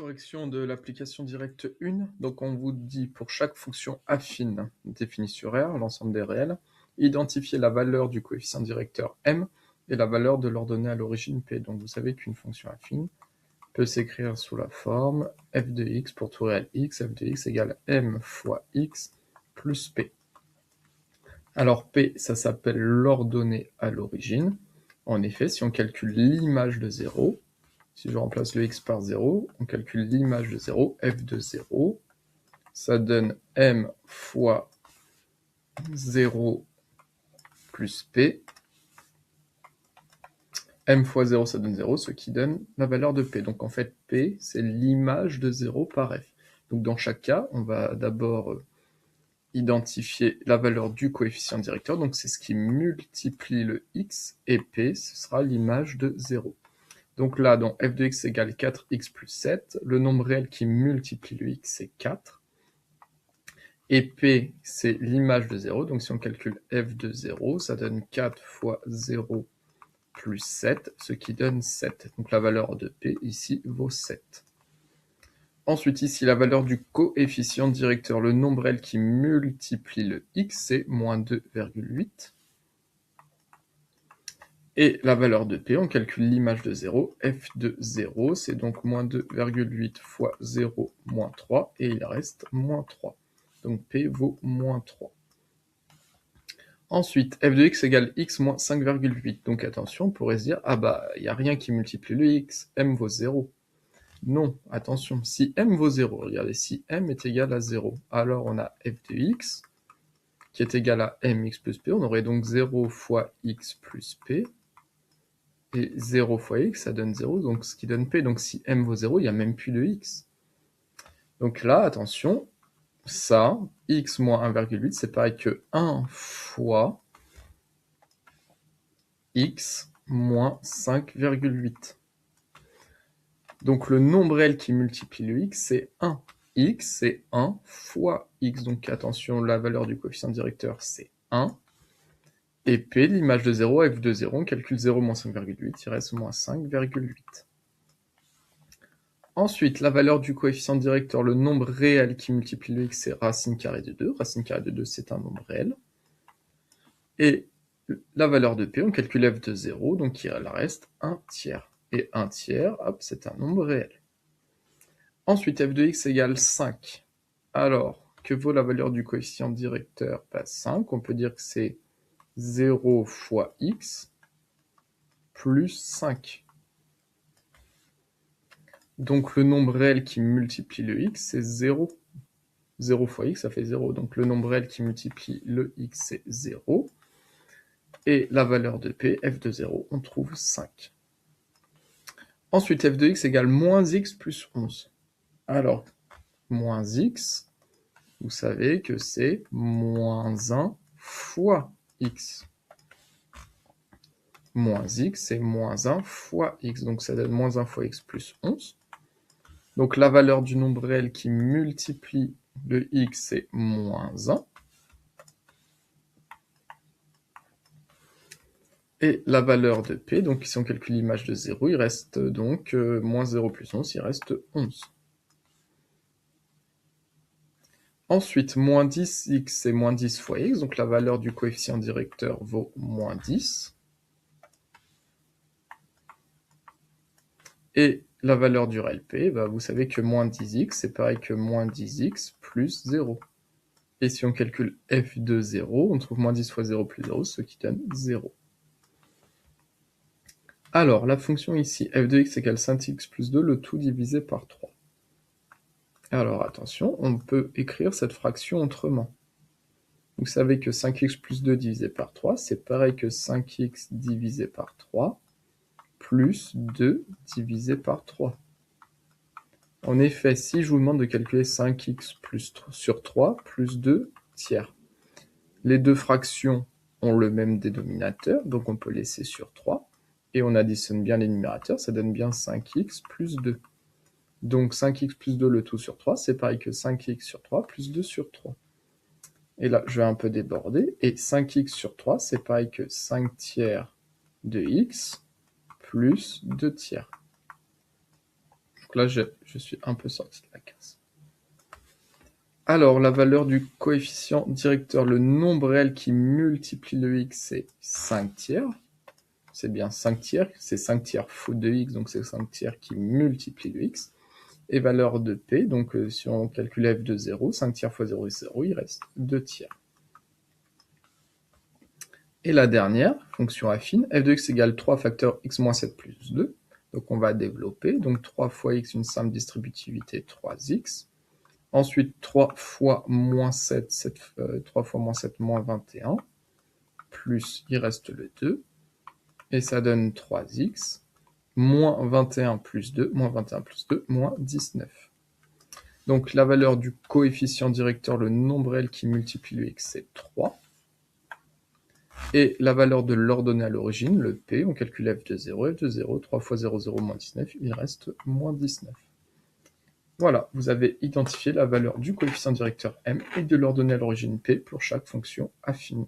correction de l'application directe 1. Donc on vous dit pour chaque fonction affine définie sur R, l'ensemble des réels, identifier la valeur du coefficient directeur M et la valeur de l'ordonnée à l'origine P. Donc vous savez qu'une fonction affine peut s'écrire sous la forme f de x pour tout réel x, f de x égale M fois x plus P. Alors P, ça s'appelle l'ordonnée à l'origine. En effet, si on calcule l'image de 0, si je remplace le x par 0, on calcule l'image de 0, f de 0, ça donne m fois 0 plus p. M fois 0, ça donne 0, ce qui donne la valeur de p. Donc en fait, p, c'est l'image de 0 par f. Donc dans chaque cas, on va d'abord identifier la valeur du coefficient directeur, donc c'est ce qui multiplie le x, et p, ce sera l'image de 0. Donc là, dans f de x égale 4x plus 7, le nombre réel qui multiplie le x, c'est 4. Et p, c'est l'image de 0. Donc si on calcule f de 0, ça donne 4 fois 0 plus 7, ce qui donne 7. Donc la valeur de p, ici, vaut 7. Ensuite, ici, la valeur du coefficient directeur, le nombre réel qui multiplie le x, c'est moins 2,8. Et la valeur de p, on calcule l'image de 0, f de 0, c'est donc moins 2,8 fois 0 moins 3, et il reste moins 3. Donc p vaut moins 3. Ensuite, f de x égale x moins 5,8. Donc attention, on pourrait se dire, ah bah, il n'y a rien qui multiplie le x, m vaut 0. Non, attention, si m vaut 0, regardez, si m est égal à 0, alors on a f de x qui est égal à mx plus p, on aurait donc 0 fois x plus p, et 0 fois x, ça donne 0, donc ce qui donne p. Donc si m vaut 0, il n'y a même plus de x. Donc là, attention, ça, x moins 1,8, c'est pareil que 1 fois x moins 5,8. Donc le nombre réel qui multiplie le x, c'est 1. X, c'est 1 fois x. Donc attention, la valeur du coefficient directeur, c'est 1. Et p, l'image de 0, f de 0, on calcule 0 moins 5,8, il reste moins 5,8. Ensuite, la valeur du coefficient directeur, le nombre réel qui multiplie le x, c'est racine carrée de 2. Racine carrée de 2, c'est un nombre réel. Et la valeur de p, on calcule f de 0, donc il reste 1 tiers. Et 1 tiers, hop, c'est un nombre réel. Ensuite, f de x égale 5. Alors, que vaut la valeur du coefficient directeur? 5, on peut dire que c'est 0 fois x plus 5. Donc le nombre réel qui multiplie le x, c'est 0. 0 fois x, ça fait 0. Donc le nombre réel qui multiplie le x, c'est 0. Et la valeur de p, f de 0, on trouve 5. Ensuite, f de x égale moins x plus 11. Alors, moins x, vous savez que c'est moins 1 fois x. Moins x, c'est moins 1 fois x. Donc ça donne moins 1 fois x plus 11. Donc la valeur du nombre réel qui multiplie le x, c'est moins 1. Et la valeur de p, donc si on calcule l'image de 0, il reste donc moins 0 plus 11, il reste 11. Ensuite, moins 10x, c'est moins 10 fois x, donc la valeur du coefficient directeur vaut moins 10. Et la valeur du réel p, bah vous savez que moins 10x, c'est pareil que moins 10x plus 0. Et si on calcule f de 0, on trouve moins 10 fois 0 plus 0, ce qui donne 0. Alors, la fonction ici, f de x égale 5x plus 2, le tout divisé par 3. Alors attention, on peut écrire cette fraction autrement. Vous savez que 5x plus 2 divisé par 3, c'est pareil que 5x divisé par 3, plus 2 divisé par 3. En effet, si je vous demande de calculer 5x sur 3 plus 2 tiers, les deux fractions ont le même dénominateur, donc on peut laisser sur 3, et on additionne bien les numérateurs, ça donne bien 5x plus 2. Donc 5x plus 2 le tout sur 3, c'est pareil que 5x sur 3 plus 2 sur 3. Et là, je vais un peu déborder, et 5x sur 3, c'est pareil que 5 tiers de x plus 2 tiers. Donc là, je suis un peu sorti de la case. Alors, la valeur du coefficient directeur, le nombre réel qui multiplie le x, c'est 5 tiers. C'est bien 5 tiers, c'est 5 tiers fois 2x, donc c'est 5 tiers qui multiplie le x. Et valeur de p, donc si on calcule f de 0, 5 tiers fois 0 est 0, il reste 2 tiers. Et la dernière, fonction affine, f de x égale 3 facteur x moins 7 plus 2. Donc on va développer, donc 3 fois x, une simple distributivité 3x. Ensuite 3 fois moins 7, 3 fois moins 7, moins 21. Plus, il reste le 2. Et ça donne 3x. Moins 21 plus 2, moins 21 plus 2, moins 19. Donc la valeur du coefficient directeur, le nombre réel qui multiplie le x, c'est 3. Et la valeur de l'ordonnée à l'origine, le p, on calcule f de 0, f de 0, 3 fois 0, 0, moins 19, il reste moins 19. Voilà, vous avez identifié la valeur du coefficient directeur m et de l'ordonnée à l'origine p pour chaque fonction affine.